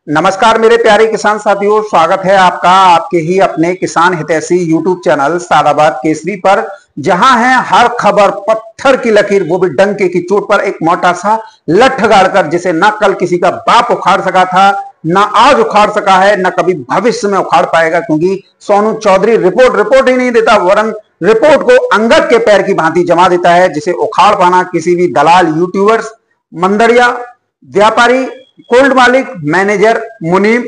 नमस्कार मेरे प्यारे किसान साथियों, स्वागत है आपका आपके ही अपने किसान हितैषी यूट्यूब चैनल सादाबाद केसरी पर, जहां है हर खबर पत्थर की लकीर, वो भी डंके की चोट पर एक मोटा सा लठ गाड़कर, जिसे ना कल किसी का बाप उखाड़ सका था, ना आज उखाड़ सका है, ना कभी भविष्य में उखाड़ पाएगा। क्योंकि सोनू चौधरी रिपोर्ट ही नहीं देता, वरन रिपोर्ट को अंगद के पैर की भांति जमा देता है, जिसे उखाड़ पाना किसी भी दलाल, यूट्यूबर्स, मंदरिया, व्यापारी, कोल्ड मालिक, मैनेजर, मुनीम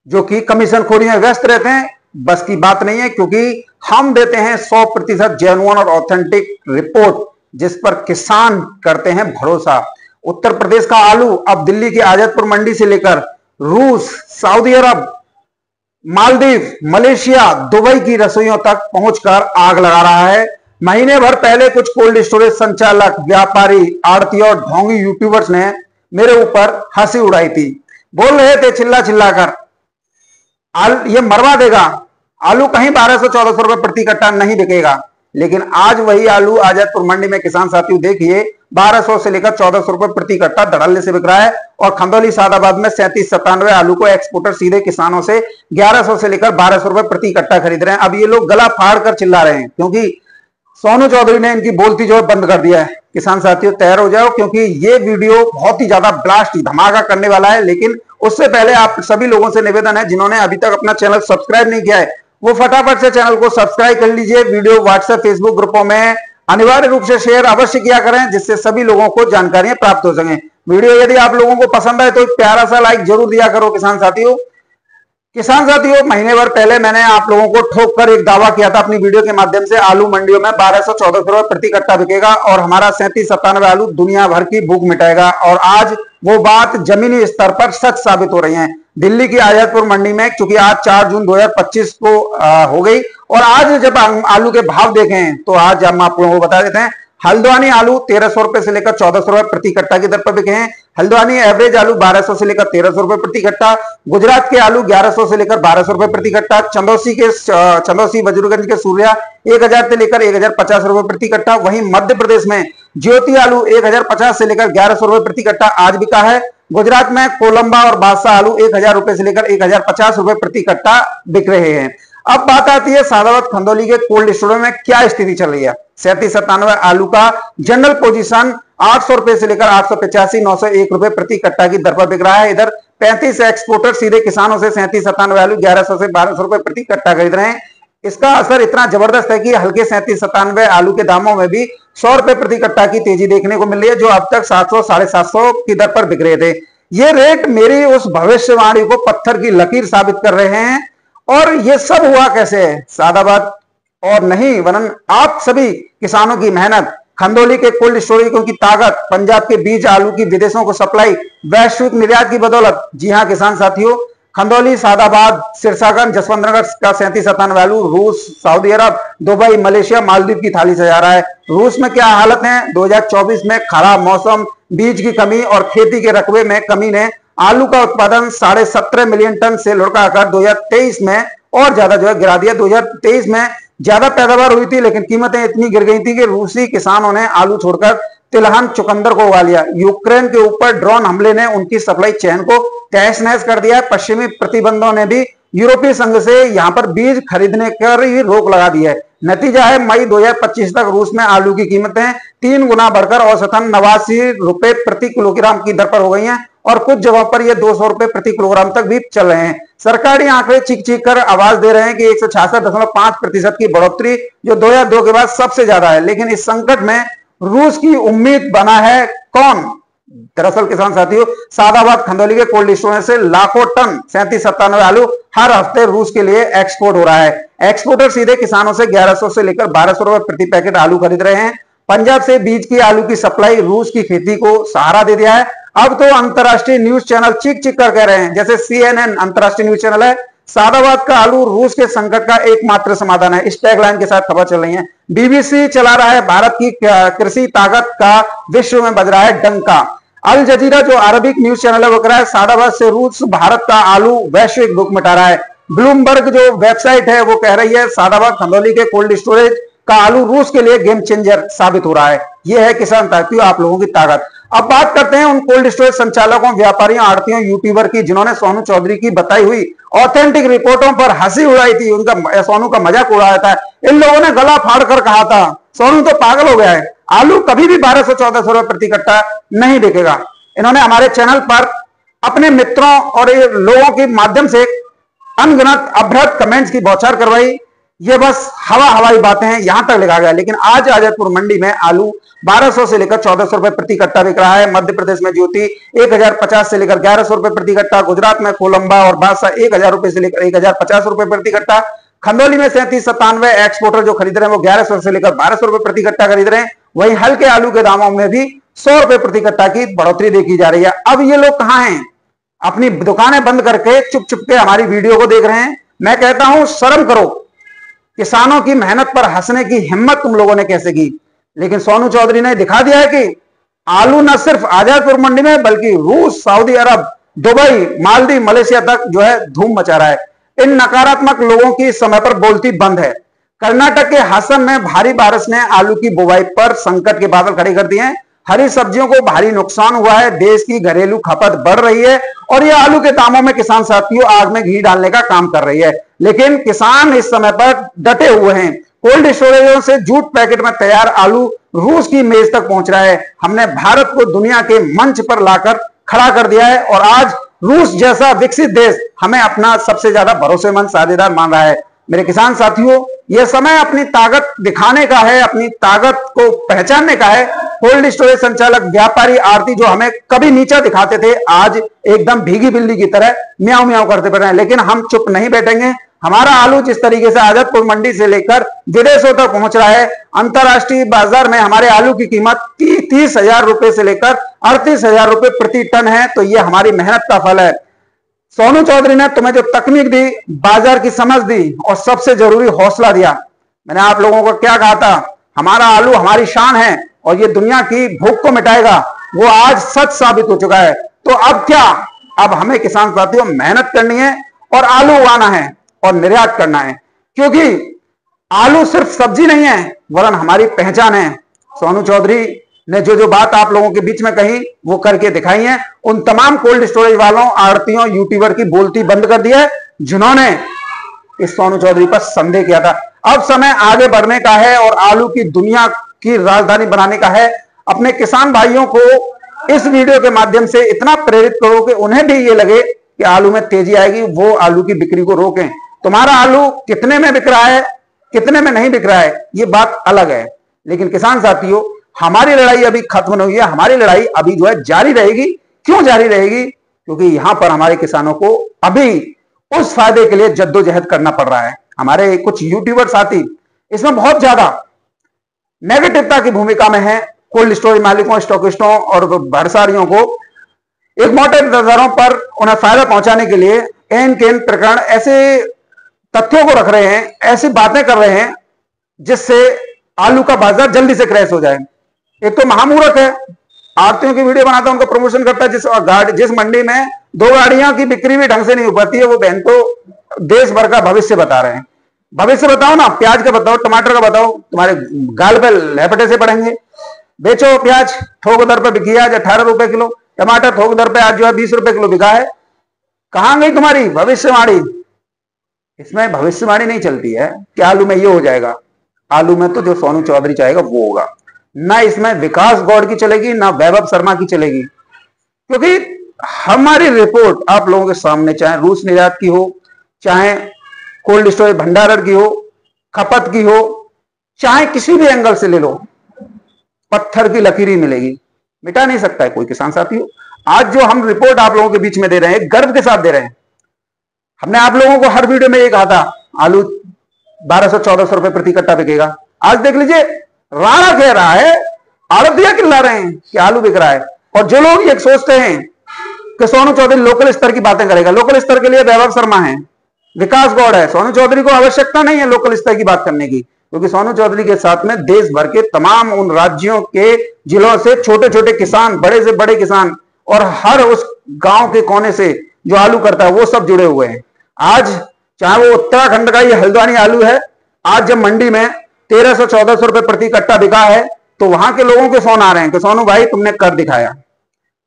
जो कि कमीशन खोरी में व्यस्त रहते हैं, बस की बात नहीं है। क्योंकि हम देते हैं 100% जेन्युइन और ऑथेंटिक रिपोर्ट, जिस पर किसान करते हैं भरोसा। उत्तर प्रदेश का आलू अब दिल्ली की आजतपुर मंडी से लेकर रूस, सऊदी अरब, मालदीव, मलेशिया, दुबई की रसोइयों तक पहुंचकर आग लगा रहा है। महीने भर पहले कुछ कोल्ड स्टोरेज संचालक, व्यापारी, आड़ती और ढोंगी यूट्यूबर्स ने मेरे ऊपर हंसी उड़ाई थी। बोल रहे थे चिल्ला चिल्ला कर, ये मरवा देगा, आलू कहीं 1200-1400 रुपए प्रति कट्टा नहीं बिकेगा। लेकिन आज वही आलू आजतपुर मंडी में किसान साथियों देखिए 1200 से लेकर 1400 रुपए प्रति कट्टा धड़ल्ले से बिक रहा है। और खंदौली सादाबाद में 37-97 आलू को एक्सपोर्टर सीधे किसानों से 1100 से लेकर 1200 रुपए प्रति कट्टा खरीद रहे हैं। अब ये लोग गला फाड़ कर चिल्ला रहे हैं, क्योंकि सोनू चौधरी ने इनकी बोलती जो बंद कर दिया है। किसान साथियों तैयार हो जाओ, क्योंकि ये वीडियो बहुत ही ज्यादा ब्लास्ट, धमाका करने वाला है। लेकिन उससे पहले आप सभी लोगों से निवेदन है, जिन्होंने अभी तक अपना चैनल सब्सक्राइब नहीं किया है, वो फटाफट से चैनल को सब्सक्राइब कर लीजिए। वीडियो व्हाट्सएप, फेसबुक ग्रुपों में अनिवार्य रूप से शेयर अवश्य किया करें, जिससे सभी लोगों को जानकारियां प्राप्त हो सकें। वीडियो यदि आप लोगों को पसंद आए तो एक प्यारा सा लाइक जरूर दिया करो। किसान साथियों महीने भर पहले मैंने आप लोगों को ठोक कर एक दावा किया था अपनी वीडियो के माध्यम से, आलू मंडियों में 1200-1400 रुपए प्रति कट्टा बिकेगा और हमारा 37-97 आलू दुनिया भर की भूख मिटाएगा। और आज वो बात जमीनी स्तर पर सच साबित हो रही है। दिल्ली की आजतपुर मंडी में, क्योंकि आज 4 जून 2025 को हो गई, और आज जब आलू के भाव देखें तो आज हम आप लोगों को बता देते हैं। हल्द्वानी आलू 1300 रुपए से लेकर 1400 रुपए प्रति कट्टा की दर पर बिके हैं। हल्द्वानी एवरेज आलू 1200 से लेकर 1300 रुपए प्रति कट्टा। गुजरात के आलू 1100 से लेकर 1200 रुपए प्रति कट्टा। चंदौसी वज्रगंज के सूर्या 1000 से लेकर 1050 रुपए प्रति कट्टा। वहीं मध्य प्रदेश में ज्योति आलू 1050 से लेकर 1100 रुपए प्रति कट्टा आज बिका है। गुजरात में कोलंबा और बादशाह आलू 1000 रुपए से लेकर 1050 रुपए प्रति कट्टा बिक रहे हैं। अब बात आती है सादाबाद खंदौली के कोल्ड स्टोरों में क्या स्थिति चल रही है। 37-97 आलू का जनरल पोजीशन 800 रुपए से लेकर 885, 901 रुपए प्रति कट्टा की दर पर बिक रहा है। इधर 35 एक्सपोर्टर सीधे किसानों से 37-97 आलू 1100 से 1200 रुपए प्रति कट्टा खरीद रहे हैं। इसका असर इतना जबरदस्त है कि हल्के 37-97 आलू के दामों में भी 100 रुपए प्रति कट्टा की तेजी देखने को मिल रही है, जो अब तक 700-750 की दर पर बिक रहे थे। ये रेट मेरी उस भविष्यवाणी को पत्थर की लकीर साबित कर रहे हैं। और ये सब हुआ कैसे है? सादाबाद और नहीं वरन आप सभी किसानों की मेहनत, खंदौली के कोल्ड स्टोरेज की ताकत, पंजाब के बीज आलू की विदेशों को सप्लाई, वैश्विक निर्यात की बदौलत। जी हां किसान साथियों, खंदौली, सादाबाद, सिरसागंज, जसवंतनगर का 37-97 आलू रूस, सऊदी अरब, दुबई, मलेशिया, मालदीव की थाली से जा रहा है। रूस में क्या हालत है? 2024 में खराब मौसम, बीज की कमी और खेती के रकबे में कमी ने आलू का उत्पादन 17.5 मिलियन टन से लुढ़काकर 2023 में और ज्यादा गिरा दिया। 2023 में ज्यादा पैदावार हुई थी, लेकिन कीमतें इतनी गिर गई थी कि रूसी किसानों ने आलू छोड़कर तिलहन, चुकंदर को उगा लिया। यूक्रेन के ऊपर ड्रोन हमले ने उनकी सप्लाई चेन को तहस नहस कर दिया है। पश्चिमी प्रतिबंधों ने भी यूरोपीय संघ से यहां पर बीज खरीदने पर ही रोक लगा दी है। नतीजा है मई 2025 तक रूस में आलू की कीमतें 3 गुना बढ़कर औसतन 89 रुपए प्रति किलोग्राम की दर पर हो गई हैं, और कुछ जगहों पर ये 200 रुपए प्रति किलोग्राम तक भी चल रहे हैं। सरकारी आंकड़े चीख चीख कर आवाज दे रहे हैं कि 166.5% की बढ़ोतरी, जो 2002 के बाद सबसे ज्यादा है। लेकिन इस संकट में रूस की उम्मीद बना है कौन? दरअसल किसान साथियों, सादाबाद खंदौली के कोल्ड स्टोर से लाखों टन 37-97 आलू हर हफ्ते रूस के लिए एक्सपोर्ट हो रहा है। एक्सपोर्टर सीधे किसानों से 1100 से लेकर 1200 रुपए प्रति पैकेट आलू खरीद रहे हैं। पंजाब से बीज की आलू की सप्लाई रूस की खेती को सहारा दे दिया है। अब तो अंतर्राष्ट्रीय न्यूज चैनल चीख चीख कर कह रहे हैं, जैसे CNN अंतर्राष्ट्रीय न्यूज चैनल है, सादाबाद का आलू रूस के संकट का एकमात्र समाधान है। इस टैगलाइन के साथ खबर चल रही है। BBC चला रहा है, भारत की कृषि ताकत का विश्व में बज रहा है डंका। अल जजीरा जो अरबिक न्यूज चैनल है वो कह रहा है सादाबाद से रूस भारत का आलू वैश्विक भूख मिटा रहा है। ब्लूमबर्ग जो वेबसाइट है वो कह रही है सादाबाद खंदौली के कोल्ड स्टोरेज का आलू रूस के लिए गेम चेंजर साबित हो रहा है। यह है किसान साथियों आप लोगों की ताकत। अब बात करते हैं उन कोल्ड स्टोरेज संचालकों, व्यापारियों, आड़तियों, यूट्यूबर की जिन्होंने सोनू चौधरी की बताई हुई ऑथेंटिक रिपोर्टों पर हंसी उड़ाई थी, उनका सोनू का मजाक उड़ाया था। इन लोगों ने गला फाड़ कर कहा था सोनू तो पागल हो गया है, आलू कभी भी 1200-1400 रुपए प्रति कट्टा नहीं बिकेगा। इन्होंने हमारे चैनल पर अपने मित्रों और लोगों के माध्यम से अनगिनत अभ्रत कमेंट्स की बौछार करवाई। ये बस हवाई बातें हैं, यहां तक लिखा गया। लेकिन आज आजादपुर मंडी में आलू 1200 से लेकर 1400 रुपए प्रति कट्टा बिक रहा है। मध्य प्रदेश में ज्योति 1050 से लेकर 1100 रुपए प्रति कट्टा, गुजरात में कोलंबा और बादशाह 1000 रुपए से लेकर 1050 रुपए प्रति कट्टा, खंदौली में 3797 एक्सपोर्टर जो खरीद रहे हैं वो 1100 से लेकर 1200 रुपए प्रति कट्टा खरीद रहे हैं। वहीं हल्के आलू के दामों में भी 100 रुपए प्रति कट्टा की बढ़ोतरी देखी जा रही है। अब ये लोग कहां हैं? अपनी दुकानें बंद करके चुप चुप के हमारी वीडियो को देख रहे हैं। मैं कहता हूं शर्म करो, किसानों की मेहनत पर हंसने की हिम्मत तुम लोगों ने कैसे की? लेकिन सोनू चौधरी ने दिखा दिया है कि आलू न सिर्फ आजादपुर मंडी में बल्कि रूस, सऊदी अरब, दुबई, मालदीव, मलेशिया तक जो है धूम मचा रहा है। इन नकारात्मक लोगों की समय पर बोलती बंद है। कर्नाटक के हासन में भारी बारिश ने आलू की बुवाई पर संकट के बादल खड़े कर दिए हैं। हरी सब्जियों को भारी नुकसान हुआ है। देश की घरेलू खपत बढ़ रही है और ये आलू के दामों में किसान साथियों आग में घी डालने का काम कर रही है। लेकिन किसान इस समय पर डटे हुए हैं। कोल्ड स्टोरेजों से जूट पैकेट में तैयार आलू रूस की मेज तक पहुंच रहा है। हमने भारत को दुनिया के मंच पर लाकर खड़ा कर दिया है और आज रूस जैसा विकसित देश हमें अपना सबसे ज्यादा भरोसेमंद साझेदार मान रहा है। मेरे किसान साथियों, यह समय अपनी ताकत दिखाने का है, अपनी ताकत को पहचानने का है। कोल्ड स्टोरेज संचालक, व्यापारी, आड़ती जो हमें कभी नीचा दिखाते थे आज एकदम भीगी बिल्ली की तरह म्याऊं म्याऊं करते पड़ रहे हैं। लेकिन हम चुप नहीं बैठेंगे। हमारा आलू जिस तरीके से आजादपुर मंडी से लेकर विदेशों तक पहुंच रहा है, अंतरराष्ट्रीय बाजार में हमारे आलू की कीमत 30,000 रुपए से लेकर 38,000 रुपए प्रति टन है। तो यह हमारी मेहनत का फल है। सोनू चौधरी ने तुम्हें जो तकनीक दी, बाजार की समझ दी और सबसे जरूरी हौसला दिया। मैंने आप लोगों को क्या कहा था? हमारा आलू हमारी शान है और ये दुनिया की भूख को मिटाएगा। वो आज सच साबित हो चुका है। तो अब क्या? अब हमें किसान साथियों मेहनत करनी है और आलू उगाना है और निर्यात करना है, क्योंकि आलू सिर्फ सब्जी नहीं है वरन हमारी पहचान है। सोनू चौधरी ने जो बात आप लोगों के बीच में कही वो करके दिखाई है। उन तमाम कोल्ड स्टोरेज वालों, आड़तियों, यूट्यूबर की बोलती बंद कर दी है जिन्होंने इस सोनू चौधरी पर संदेह किया था। अब समय आगे बढ़ने का है और आलू की दुनिया की राजधानी बनाने का है। अपने किसान भाइयों को इस वीडियो के माध्यम से इतना प्रेरित करो कि उन्हें भी ये लगे कि आलू में तेजी आएगी, वो आलू की बिक्री को रोकें। तुम्हारा आलू कितने में बिक रहा है, कितने में नहीं बिक रहा है, ये बात अलग है। लेकिन किसान साथियों, हमारी लड़ाई अभी खत्म नहीं हुई है। हमारी लड़ाई अभी जो है जारी रहेगी। क्यों जारी रहेगी? क्योंकि यहां पर हमारे किसानों को अभी उस फायदे के लिए जद्दोजहद करना पड़ रहा है। हमारे कुछ यूट्यूबर साथी इसमें बहुत ज्यादा नेगेटिवता की भूमिका में है। कोल्ड स्टोरेज मालिकों, स्टॉकिस्टों और भरसारियों को एक मोटे दरों पर उन्हें फायदा पहुंचाने के लिए एन केन प्रकरण ऐसे तथ्यों को रख रहे हैं, ऐसी बातें कर रहे हैं जिससे आलू का बाजार जल्दी से क्रैश हो जाए। एक तो महामूर्ख है, आड़तियों की वीडियो बनाता है, उनका प्रमोशन करता है। जिस मंडी में 2 गाड़ियों की बिक्री भी ढंग से नहीं हो पाती है, वो बहन तो देश भर का भविष्य बता रहे हैं। भविष्य बताओ ना, प्याज का बताओ, टमाटर का बताओ, तुम्हारे गाल पे लहपटे से पड़ेंगे। बेचो प्याज, थोक दर पर बिकी आज 18 रुपए किलो, टमाटर थोक दर पे आज जो है 20 रुपए किलो बिका है। कहां गई तुम्हारी भविष्यवाणी? इसमें भविष्यवाणी नहीं चलती है कि आलू में ये हो जाएगा। आलू में तो जो सोनू चौधरी चाहेगा वो होगा। ना इसमें विकास गौड़ की चलेगी, ना वैभव शर्मा की चलेगी, क्योंकि हमारी रिपोर्ट आप लोगों के सामने, चाहे रूस निर्यात की हो, चाहे कोल्ड स्टोरेज भंडारण की हो, खपत की हो, चाहे किसी भी एंगल से ले लो, पत्थर की लकीर ही मिलेगी। मिटा नहीं सकता है कोई किसान साथियों। आज जो हम रिपोर्ट आप लोगों के बीच में दे रहे हैं, गर्व के साथ दे रहे हैं। हमने आप लोगों को हर वीडियो में ये कहा था आलू 1200-1400 रुपए प्रति कट्टा बिकेगा। आज देख लीजिए, राणा कह रहा है, आड़तिया चिल्ला रहे हैं कि आलू बिक रहा है। और जो लोग ये सोचते हैं कि सोनू चौधरी लोकल स्तर की बातें करेगा, लोकल स्तर के लिए वैभव शर्मा है, विकास गौड़ है। सोनू चौधरी को आवश्यकता नहीं है लोकल स्तर की बात करने की, क्योंकि सोनू चौधरी के साथ में देश भर के तमाम उन राज्यों के जिलों से छोटे छोटे किसान, बड़े से बड़े किसान और हर उस गांव के कोने से जो आलू करता है वो सब जुड़े हुए हैं। आज चाहे वो उत्तराखंड का ये हल्द्वानी आलू है, आज जब मंडी में 1300-1400 रुपए प्रति कट्टा बिका है, तो वहां के लोगों के फोन आ रहे हैं कि सोनू भाई तुमने कर दिखाया।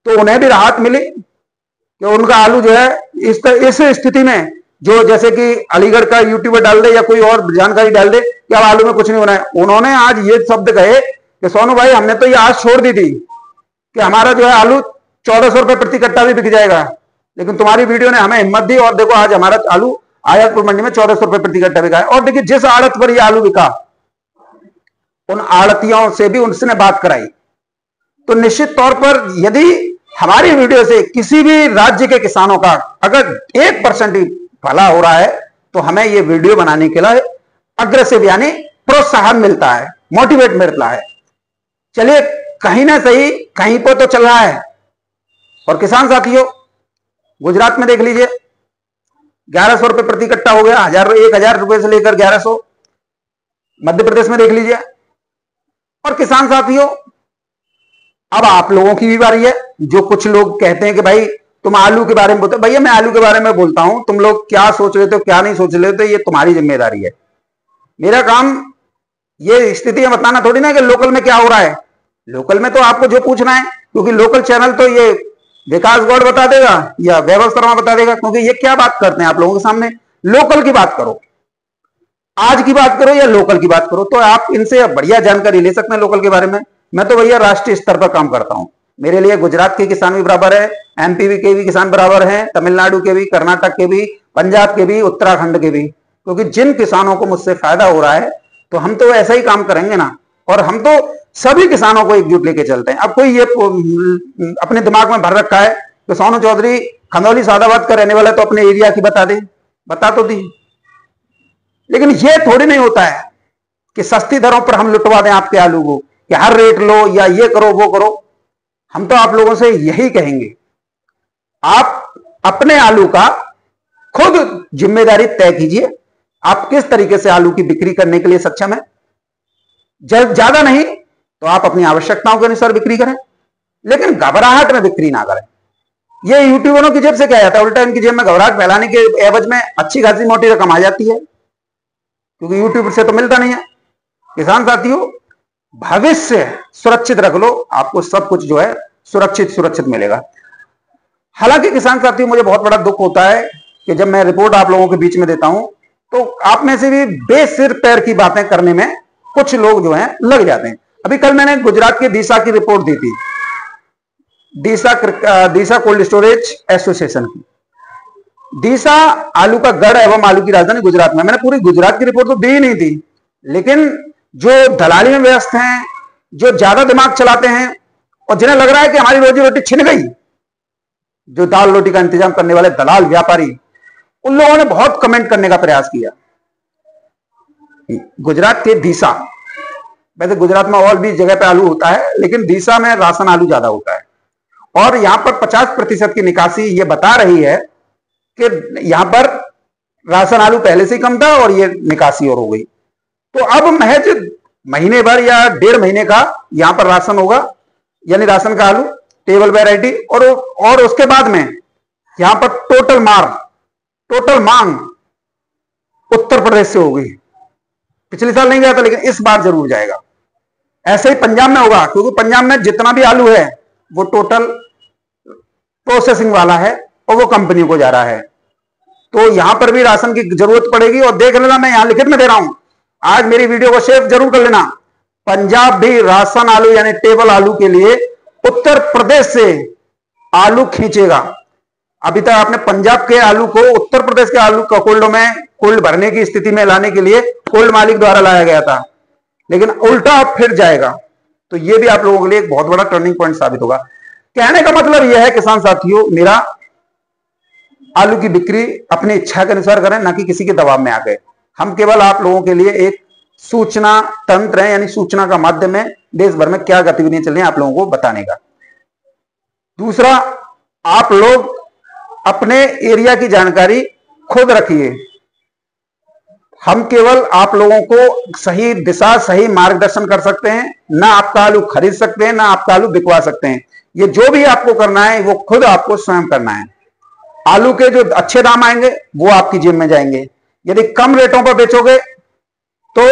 तो उन्हें भी राहत मिली कि उनका आलू जो है इस स्थिति में, जो जैसे कि अलीगढ़ का यूट्यूबर डाल दे या कोई और जानकारी डाल दे कि अब आलू में कुछ नहीं होना है, उन्होंने आज ये शब्द कहे कि सोनू भाई हमने तो ये आज छोड़ दी थी कि हमारा जो है आलू 1400 रुपए प्रति कट्टा भी बिक जाएगा, लेकिन तुम्हारी वीडियो ने हमें हिम्मत दी और देखो आज हमारा आलू आयातपुर मंडी में 1400 रुपए प्रति कट्टा बिका है। और देखिए जिस आड़त पर ये आलू बिका, उन आड़तियों से भी उनसे बात कराई। तो निश्चित तौर पर यदि हमारी वीडियो से किसी भी राज्य के किसानों का अगर 1% ही भला हो रहा है, तो हमें ये वीडियो बनाने के लिए अग्रेसिव यानी प्रोत्साहन मिलता है, मोटिवेट मिलता है। चलिए कहीं ना सही कहीं पर तो चल रहा है। और किसान साथियों, गुजरात में देख लीजिए 1100 रुपए प्रति कट्टा हो गया, 1000 रुपए से लेकर 1100। मध्य प्रदेश में देख लीजिए। और किसान साथियों, अब आप लोगों की भी बारी है। जो कुछ लोग कहते हैं कि भाई तुम आलू के बारे में बोलते हो, भैया मैं आलू के बारे में बोलता हूं, तुम लोग क्या सोच रहे हो क्या नहीं सोच रहे हो, ये तुम्हारी जिम्मेदारी है। मेरा काम ये स्थितियां बताना थोड़ी ना कि लोकल में क्या हो रहा है। लोकल में तो आपको जो पूछना है, क्योंकि लोकल चैनल तो ये विकास गौड़ बता देगा या वैभव शर्मा बता देगा, क्योंकि ये क्या बात करते हैं आप लोगों के सामने। लोकल की बात करो, आज की बात करो या लोकल की बात करो, तो आप इनसे बढ़िया जानकारी ले सकते हैं लोकल के बारे में। मैं तो भैया राष्ट्रीय स्तर पर काम करता हूं। मेरे लिए गुजरात के किसान भी बराबर है, एमपी के भी किसान बराबर हैं, तमिलनाडु के भी, कर्नाटक के भी, पंजाब के भी, उत्तराखंड के भी, क्योंकि जिन किसानों को मुझसे फायदा हो रहा है तो हम तो ऐसा ही काम करेंगे ना। और हम तो सभी किसानों को एकजुट लेके चलते हैं। अब कोई ये अपने दिमाग में भर रखा है कि सोनू चौधरी खंदौली सादाबाद का रहने वाला, तो अपने एरिया की बता दे, बता तो दी। लेकिन ये थोड़ी नहीं होता है कि सस्ती दरों पर हम लुटवा दें आपके आलू को, कि हर रेट लो या ये करो वो करो। हम तो आप लोगों से यही कहेंगे, आप अपने आलू का खुद जिम्मेदारी तय कीजिए। आप किस तरीके से आलू की बिक्री करने के लिए सक्षम है। ज्यादा नहीं तो आप अपनी आवश्यकताओं के अनुसार बिक्री करें, लेकिन घबराहट में बिक्री ना करें। ये यूट्यूबरों की जेब से क्या जाता है, उल्टा इनकी जेब में घबराहट फैलाने के एवज में अच्छी खासी मोटी रकम आ जाती है, क्योंकि यूट्यूब से तो मिलता नहीं है। किसान साथियों, भविष्य सुरक्षित रख लो, आपको सब कुछ जो है सुरक्षित मिलेगा। हालांकि किसान साथियों, मुझे बहुत बड़ा दुख होता है कि जब मैं रिपोर्ट आप लोगों के बीच में देता हूं, तो आप में से भी बेसिर पैर की बातें करने में कुछ लोग जो हैं लग जाते हैं। अभी कल मैंने गुजरात के दीसा की रिपोर्ट दी थी, दीसा कोल्ड स्टोरेज एसोसिएशन की। दीसा आलू का गढ़ एवं आलू की राजधानी गुजरात में। मैंने पूरी गुजरात की रिपोर्ट तो दी ही नहीं थी, लेकिन जो दलाली में व्यस्त हैं, जो ज्यादा दिमाग चलाते हैं और जिन्हें लग रहा है कि हमारी रोजी रोटी छिन गई, जो दाल रोटी का इंतजाम करने वाले दलाल व्यापारी, उन लोगों ने बहुत कमेंट करने का प्रयास किया। गुजरात के दीसा, वैसे गुजरात में और भी जगह पे आलू होता है, लेकिन दीसा में राशन आलू ज्यादा होता है। और यहां पर 50% की निकासी ये बता रही है कि यहां पर राशन आलू पहले से ही कम था और ये निकासी और हो गई। तो अब महज महीने भर या 1.5 महीने का यहां पर राशन होगा, यानी राशन का आलू टेबल वैरायटी। और उसके बाद में यहां पर टोटल मांग उत्तर प्रदेश से होगी। पिछले साल नहीं गया था, लेकिन इस बार जरूर जाएगा। ऐसे ही पंजाब में होगा, क्योंकि पंजाब में जितना भी आलू है वो टोटल प्रोसेसिंग वाला है और वो कंपनी को जा रहा है। तो यहां पर भी राशन की जरूरत पड़ेगी। और देख लेना, मैं यहां लिखित में दे रहा हूं, आज मेरी वीडियो को सेव जरूर कर लेना। पंजाब भी राशन आलू यानी टेबल आलू के लिए उत्तर प्रदेश से आलू खींचेगा। अभी तक आपने पंजाब के आलू को उत्तर प्रदेश के आलू का कोल्ड भरने की स्थिति में लाने के लिए कोल्ड मालिक द्वारा लाया गया था, लेकिन उल्टा फिर जाएगा। तो ये भी आप लोगों के लिए एक बहुत बड़ा टर्निंग पॉइंट साबित होगा। कहने का मतलब यह है किसान साथियों, मेरा आलू की बिक्री अपनी इच्छा के अनुसार करें, ना कि किसी के दबाव में आ गए। हम केवल आप लोगों के लिए एक सूचना तंत्र है, यानी सूचना का माध्यम है देश भर में क्या गतिविधियां चल रही हैं आप लोगों को बताने का। दूसरा, आप लोग अपने एरिया की जानकारी खुद रखिए। हम केवल आप लोगों को सही दिशा, सही मार्गदर्शन कर सकते हैं, ना आपका आलू खरीद सकते हैं, ना आपका आलू बिकवा सकते हैं। ये जो भी आपको करना है वो खुद आपको स्वयं करना है। आलू के जो अच्छे दाम आएंगे वो आपकी जेब में जाएंगे। यदि कम रेटों पर बेचोगे तो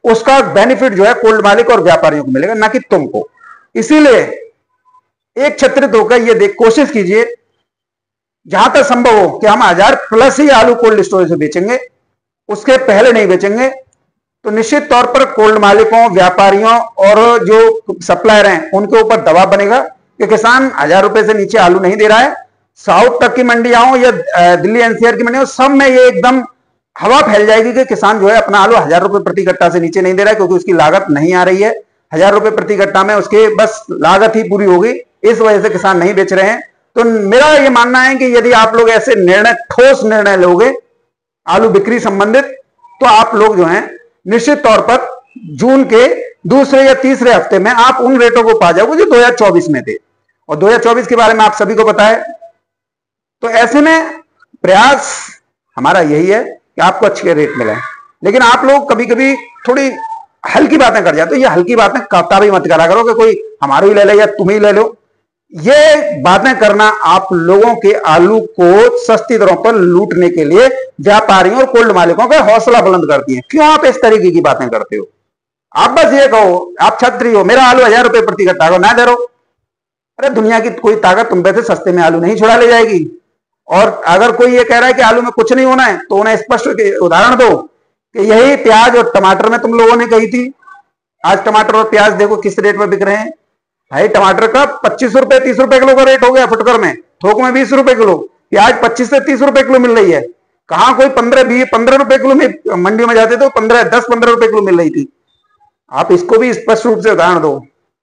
उसका बेनिफिट जो है कोल्ड मालिक और व्यापारियों को मिलेगा, ना कि तुमको। इसीलिए एक छत्रित होकर ये देख कोशिश कीजिए जहां तक संभव हो कि हम 1000+ ही आलू कोल्ड स्टोरेज से बेचेंगे, उसके पहले नहीं बेचेंगे। तो निश्चित तौर पर कोल्ड मालिकों, व्यापारियों और जो सप्लायर हैं उनके ऊपर दबाव बनेगा कि किसान 1000 रुपए से नीचे आलू नहीं दे रहा है। साउथ तक की मंडियां हो या दिल्ली एनसीआर की मंडियां, सब में ये एकदम हवा फैल जाएगी कि किसान जो है अपना आलू 1000 रुपए प्रति कट्टा से नीचे नहीं दे रहा है, क्योंकि उसकी लागत नहीं आ रही है। 1000 रुपए प्रति कट्टा में उसके बस लागत ही पूरी होगी, इस वजह से किसान नहीं बेच रहे हैं। तो मेरा यह मानना है कि यदि आप लोग ऐसे निर्णय, ठोस निर्णय लोगे आलू बिक्री संबंधित, तो आप लोग जो हैं निश्चित तौर पर जून के दूसरे या तीसरे हफ्ते में आप उन रेटों को पा जाओगे जो 2024 में थे, और 2024 के बारे में आप सभी को पता है। तो ऐसे में प्रयास हमारा यही है कि आपको अच्छे रेट मिले, लेकिन आप लोग कभी कभी थोड़ी हल्की बातें कर जाते हो। ये हल्की बातें कभी भी मत करा करो कि कोई हमारा ही ले ले या तुम ही ले लो। ये बातें करना आप लोगों के आलू को सस्ती दरों पर लूटने के लिए व्यापारियों और कोल्ड मालिकों का हौसला बुलंद करती हैं। क्यों आप इस तरीके की बातें करते हो? आप बस ये कहो, आप छत्री हो, मेरा आलू 1000 रुपए प्रति कट्टा को ना दे रहो। अरे दुनिया की कोई ताकत तुम पे से सस्ते में आलू नहीं छुड़ा ले जाएगी। और अगर कोई ये कह रहा है कि आलू में कुछ नहीं होना है, तो उन्हें स्पष्ट उदाहरण दो कि यही प्याज और टमाटर में तुम लोगों ने कही थी। आज टमाटर और प्याज देखो किस रेट में बिक रहे हैं। भाई टमाटर का 25 रुपए 30 रुपए किलो का रेट हो गया फुटकर में, थोक में 20 रुपए किलो। प्याज 25 से 30 रुपए किलो मिल रही है। कहां कोई 15 रुपए किलो में मंडी में जाते तो 10-15 रुपए किलो मिल रही थी। आप इसको भी स्पष्ट रूप से उदाहरण दो।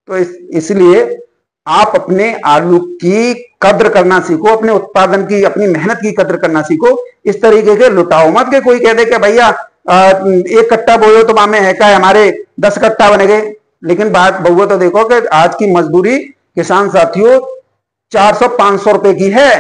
तो इसलिए आप अपने आलू की कद्र करना सीखो, अपने उत्पादन की, अपनी मेहनत की कद्र करना सीखो। इस तरीके के लुटाओ मत के कोई कह दे कि भैया 1 कट्टा बोयो तो मामे है क्या, हमारे 10 कट्टा बने गए। लेकिन बात बहुआ तो देखो कि आज की मजदूरी किसान साथियों 400-500 रुपए की है।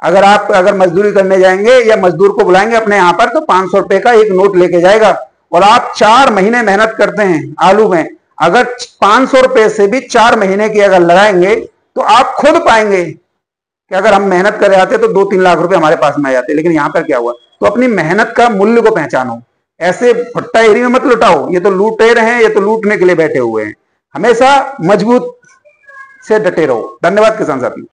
अगर मजदूरी करने जाएंगे या मजदूर को बुलाएंगे अपने यहां पर, तो 500 रुपए का एक नोट लेके जाएगा। और आप 4 महीने मेहनत करते हैं आलू में, अगर 500 रुपए से भी 4 महीने की अगर लगाएंगे तो आप खुद पाएंगे कि अगर हम मेहनत कर आते तो 2-3 लाख रुपए हमारे पास में आ जाते। लेकिन यहां पर क्या हुआ? तो अपनी मेहनत का मूल्य को पहचानो, ऐसे फट्टा एरी में मत लुटाओ। ये तो लूटे रहे हैं, ये तो लूटने के लिए बैठे हुए हैं। हमेशा मजबूत से डटे रहो। धन्यवाद किसान साथी।